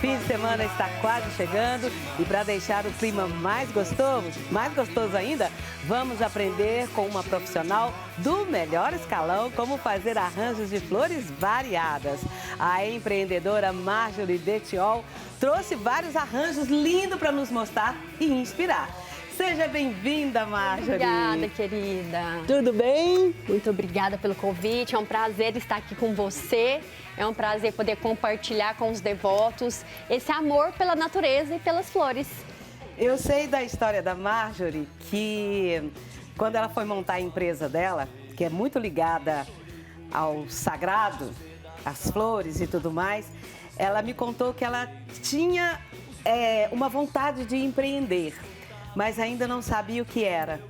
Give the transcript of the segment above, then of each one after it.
Fim de semana está quase chegando e para deixar o clima mais gostoso ainda, vamos aprender com uma profissional do melhor escalão como fazer arranjos de flores variadas. A empreendedora Marjorie Dettiol trouxe vários arranjos lindos para nos mostrar e inspirar. Seja bem-vinda, Marjorie. Obrigada, querida. Tudo bem? Muito obrigada pelo convite. É um prazer estar aqui com você. É um prazer poder compartilhar com os devotos esse amor pela natureza e pelas flores. Eu sei da história da Marjorie que quando ela foi montar a empresa dela, que é muito ligada ao sagrado, às flores e tudo mais, ela me contou que ela tinha uma vontade de empreender, mas ainda não sabia o que era.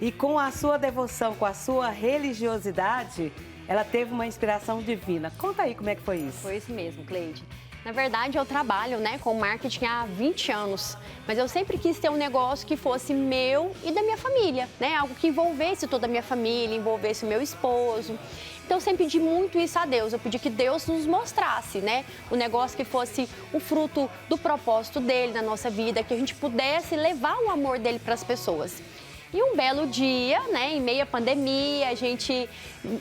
E com a sua devoção, com a sua religiosidade, ela teve uma inspiração divina. Conta aí como é que foi isso. Foi isso mesmo, Cleide. Na verdade, eu trabalho com marketing há 20 anos, mas eu sempre quis ter um negócio que fosse meu e da minha família, algo que envolvesse toda a minha família, envolvesse o meu esposo. Então, eu sempre pedi muito isso a Deus. Eu pedi que Deus nos mostrasse, o negócio que fosse o fruto do propósito dele na nossa vida, que a gente pudesse levar o amor dele para as pessoas. E um belo dia, em meio à pandemia, a gente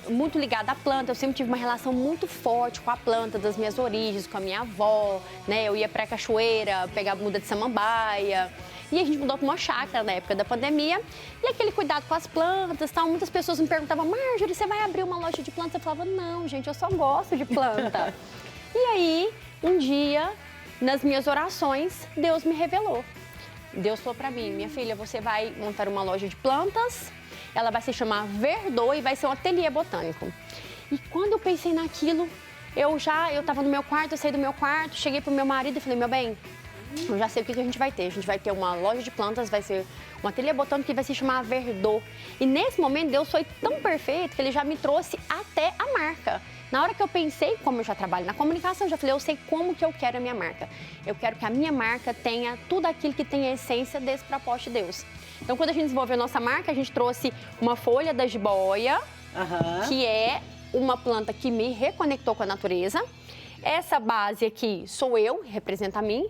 muito ligada à planta, eu sempre tive uma relação muito forte com a planta, das minhas origens, com a minha avó, eu ia para a cachoeira, pegar muda de samambaia. E a gente mudou para uma chácara na época da pandemia. E aquele cuidado com as plantas, muitas pessoas me perguntavam: Marjorie, você vai abrir uma loja de plantas? Eu falava: não, gente, eu só gosto de planta. E aí, um dia, nas minhas orações, Deus me revelou. Deus falou para mim: minha filha, você vai montar uma loja de plantas, ela vai se chamar Verdô e vai ser um ateliê botânico. E quando eu pensei naquilo, eu estava no meu quarto, eu saí do meu quarto, cheguei pro meu marido e falei: meu bem, eu já sei o que a gente vai ter. A gente vai ter uma loja de plantas, vai ser um ateliê botânico que vai se chamar Verdô. E nesse momento, Deus foi tão perfeito que ele já me trouxe até a marca. Na hora que eu pensei, como eu já trabalho na comunicação, eu já falei: eu sei como que eu quero a minha marca. Eu quero que a minha marca tenha tudo aquilo que tem a essência desse propósito de Deus. Então, quando a gente desenvolveu a nossa marca, a gente trouxe uma folha da jiboia, que é uma planta que me reconectou com a natureza. Essa base aqui sou eu, representa a mim.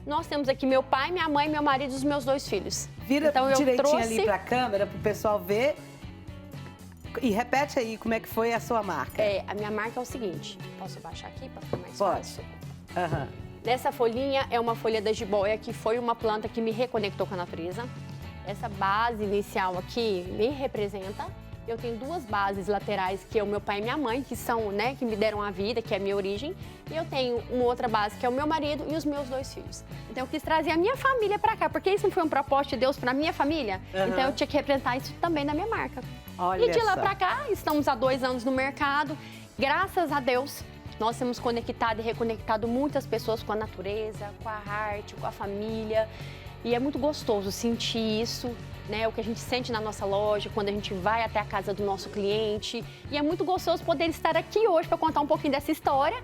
Nós temos aqui meu pai, minha mãe, meu marido e os meus 2 filhos. Vira então, direitinho ali para a câmera, para o pessoal ver. E repete aí como é que foi a sua marca. A minha marca é o seguinte. Posso baixar aqui para ficar mais fácil? Pode. Nessa folhinha é uma folha da jiboia, que foi uma planta que me reconectou com a natureza. Essa base inicial aqui me representa. Eu tenho 2 bases laterais, que é o meu pai e minha mãe, que são, que me deram a vida, que é a minha origem. E eu tenho uma outra base, que é o meu marido e os meus 2 filhos. Então, eu quis trazer a minha família para cá, porque isso não foi um propósito de Deus para a minha família. Então, eu tinha que representar isso também na minha marca. Olha e de lá só. para cá, estamos há 2 anos no mercado. Graças a Deus, nós temos conectado e reconectado muitas pessoas com a natureza, com a arte, com a família. E é muito gostoso sentir isso, o que a gente sente na nossa loja, quando a gente vai até a casa do nosso cliente. E é muito gostoso poder estar aqui hoje para contar um pouquinho dessa história,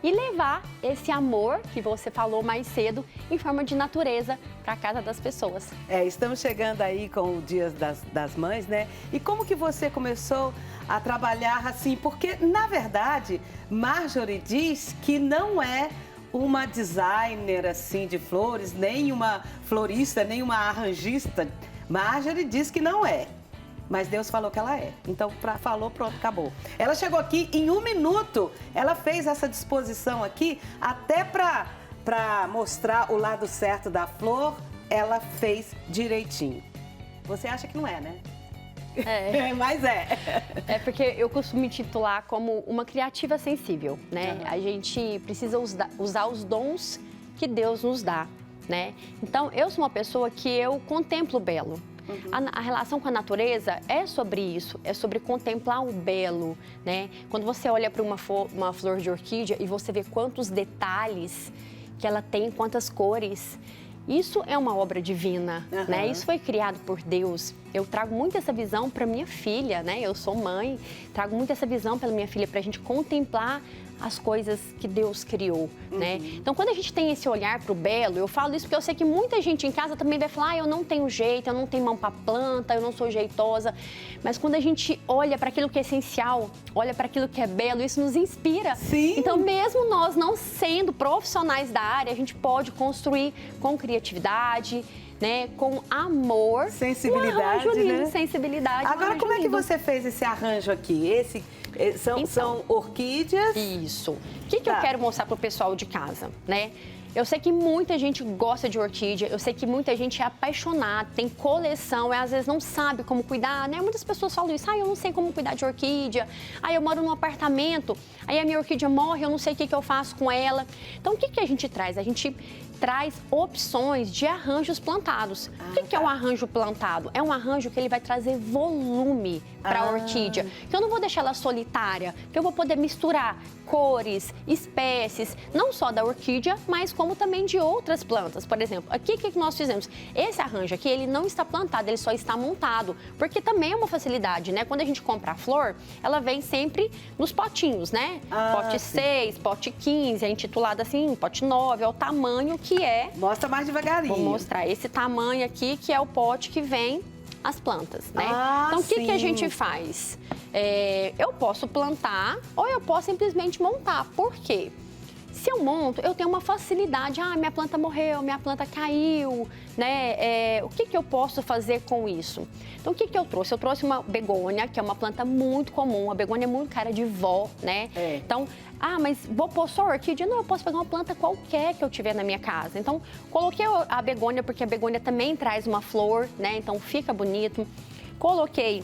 e levar esse amor que você falou mais cedo em forma de natureza para a casa das pessoas. Estamos chegando aí com o Dia das Mães, E como que você começou a trabalhar assim? Porque, na verdade, Marjorie diz que não é uma designer assim de flores, nem uma florista, nem uma arranjista. Marjorie diz que não é, mas Deus falou que ela é. Então, falou, pronto, acabou. Ela chegou aqui em 1 minuto, ela fez essa disposição aqui, até para mostrar o lado certo da flor, ela fez direitinho. Você acha que não é, né? Mas é. É porque eu costumo me titular como uma criativa sensível, A gente precisa usar os dons que Deus nos dá, Então, eu sou uma pessoa que eu contemplo o belo. A relação com a natureza é sobre isso, é sobre contemplar o belo, Quando você olha para uma flor de orquídea e você vê quantos detalhes que ela tem, quantas cores, isso é uma obra divina, Isso foi criado por Deus. Eu trago muito essa visão para minha filha, Eu sou mãe, trago muito essa visão pela minha filha, para a gente contemplar as coisas que Deus criou, né? Então, quando a gente tem esse olhar para o belo, eu falo isso porque eu sei que muita gente em casa também vai falar, eu não tenho jeito, eu não tenho mão para planta, eu não sou jeitosa. Mas quando a gente olha para aquilo que é essencial, olha para aquilo que é belo, isso nos inspira. Sim. Então, mesmo nós não sendo profissionais da área, a gente pode construir com criatividade, né, com amor, sensibilidade, um arranjo lindo, né? sensibilidade. Agora, como é que você fez esse arranjo aqui? São orquídeas? Isso. O que eu quero mostrar para o pessoal de casa, né? Eu sei que muita gente gosta de orquídea, eu sei que muita gente é apaixonada, tem coleção e às vezes não sabe como cuidar, né? Muitas pessoas falam isso, eu não sei como cuidar de orquídea, eu moro num apartamento, aí a minha orquídea morre, eu não sei o que eu faço com ela. Então, o que a gente traz? A gente traz opções de arranjos plantados. O que é um arranjo plantado? É um arranjo que ele vai trazer volume para a orquídea. Que eu não vou deixar ela solitária, que eu vou poder misturar cores, espécies, não só da orquídea, mas como também de outras plantas. Por exemplo, aqui o que nós fizemos? Esse arranjo aqui, ele não está plantado, ele só está montado, porque também é uma facilidade, né? Quando a gente compra a flor, ela vem sempre nos potinhos, né? Pote 6, pote 15, é intitulado assim, pote 9, é o tamanho que é. Mostra mais devagarinho. Vou mostrar esse tamanho aqui, que é o pote que vem as plantas, né? Então, o que a gente faz? Eu posso plantar ou eu posso simplesmente montar. Por quê? Se eu monto, eu tenho uma facilidade. Minha planta morreu, minha planta caiu, né? O que eu posso fazer com isso? Então, o que eu trouxe? Eu trouxe uma begônia, que é uma planta muito comum. A begônia é muito cara de vó, né? Então, mas vou pôr só orquídea? Não, eu posso pegar uma planta qualquer que eu tiver na minha casa. Então, coloquei a begônia, porque a begônia também traz uma flor, né? Então, fica bonito. Coloquei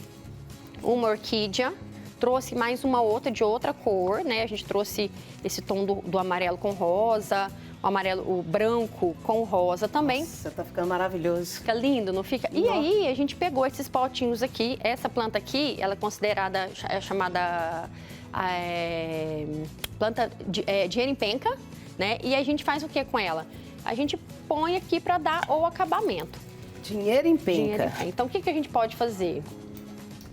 uma orquídea. Trouxe mais uma outra de outra cor, né? A gente trouxe esse tom do amarelo com rosa, o branco com rosa também. Nossa, tá ficando maravilhoso. Fica lindo, não fica? Nossa. E aí, a gente pegou esses potinhos aqui. Essa planta aqui, ela é considerada, chamada planta de dinheiro em penca, né? E a gente faz o que com ela? A gente põe aqui para dar o acabamento. Dinheiro em penca. Então, o que a gente pode fazer?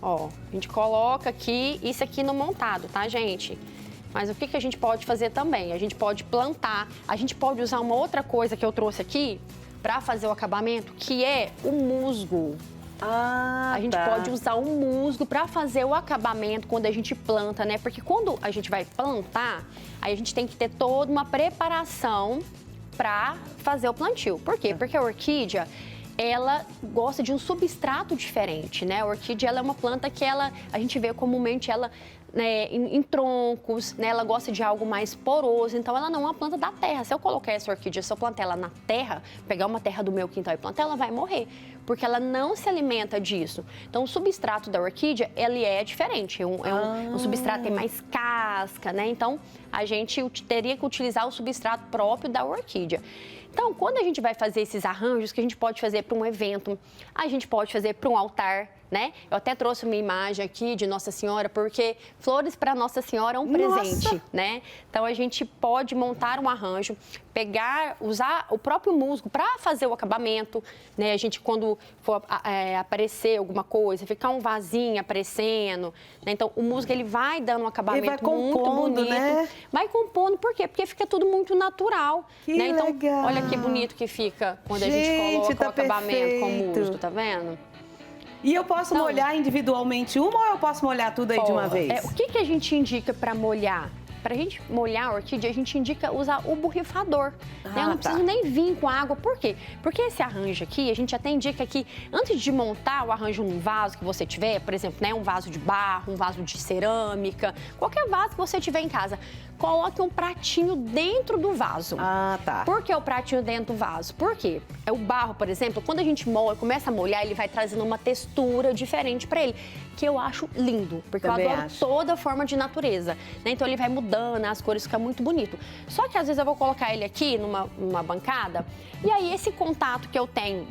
Ó, a gente coloca aqui, isso aqui no montado, tá, gente? Mas o que a gente pode fazer também? A gente pode plantar, a gente pode usar uma outra coisa que eu trouxe aqui para fazer o acabamento, que é o musgo. A gente pode usar o musgo para fazer o acabamento quando a gente planta, né? Porque quando a gente vai plantar, aí a gente tem que ter toda uma preparação para fazer o plantio. Por quê? Porque a orquídea, ela gosta de um substrato diferente, né? A orquídea, ela é uma planta que a gente vê comumente ela, né, em troncos, né? Ela gosta de algo mais poroso, então ela não é uma planta da terra. Se eu colocar essa orquídea, se eu plantar ela na terra, pegar uma terra do meu quintal e plantar, ela vai morrer, porque ela não se alimenta disso. Então, o substrato da orquídea, ele é diferente, um substrato tem mais casca, né? Então, a gente teria que utilizar o substrato próprio da orquídea. Então, quando a gente vai fazer esses arranjos, que a gente pode fazer para um evento, a gente pode fazer para um altar, né? Eu até trouxe uma imagem aqui de Nossa Senhora, porque flores para Nossa Senhora é um presente, né? Então, a gente pode montar um arranjo, usar o próprio musgo para fazer o acabamento, né? A gente, quando for aparecer alguma coisa, ficar um vasinho aparecendo, né? Então, o musgo, ele vai dando um acabamento muito bonito. Né? Vai compondo, por quê? Porque fica tudo muito natural, né? Então, legal. Olha que bonito que fica quando a gente coloca o acabamento com musgo, tá vendo? E eu posso molhar individualmente uma ou eu posso molhar tudo aí de uma vez? O que a gente indica para molhar? Para a gente molhar a orquídea, a gente indica usar o borrifador. Né? Eu não preciso nem vir com água. Por quê? Porque esse arranjo aqui, a gente até indica que antes de montar o arranjo num vaso que você tiver, por exemplo, né, um vaso de barro, um vaso de cerâmica, qualquer vaso que você tiver em casa, coloque um pratinho dentro do vaso. Por que o pratinho dentro do vaso? Por quê? O barro, por exemplo, quando a gente começa a molhar, ele vai trazendo uma textura diferente para ele, que eu acho lindo, porque também eu adoro toda forma de natureza, né? Então ele vai mudando, as cores ficam muito bonito. Só que às vezes eu vou colocar ele aqui numa bancada, e aí esse contato que eu tenho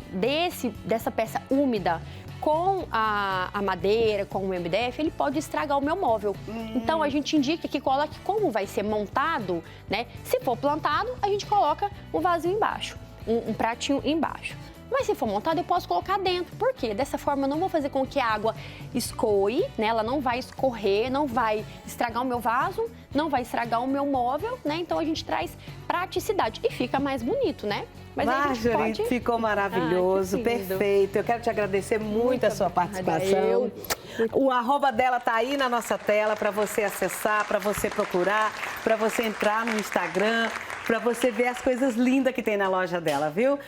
dessa peça úmida com a madeira, com o MDF, ele pode estragar o meu móvel. Então, a gente indica que coloque como vai ser montado, né? Se for plantado, a gente coloca um vasinho embaixo, um pratinho embaixo. Mas se for montado, eu posso colocar dentro. Por quê? Dessa forma, eu não vou fazer com que a água escoe, né? Ela não vai escorrer, não vai estragar o meu vaso, não vai estragar o meu móvel, né? Então, a gente traz praticidade e fica mais bonito, né? Mas Marjorie, ficou maravilhoso, perfeito. Eu quero te agradecer muito a sua participação. O arroba dela tá aí na nossa tela para você acessar, para você procurar, para você entrar no Instagram, para você ver as coisas lindas que tem na loja dela, viu?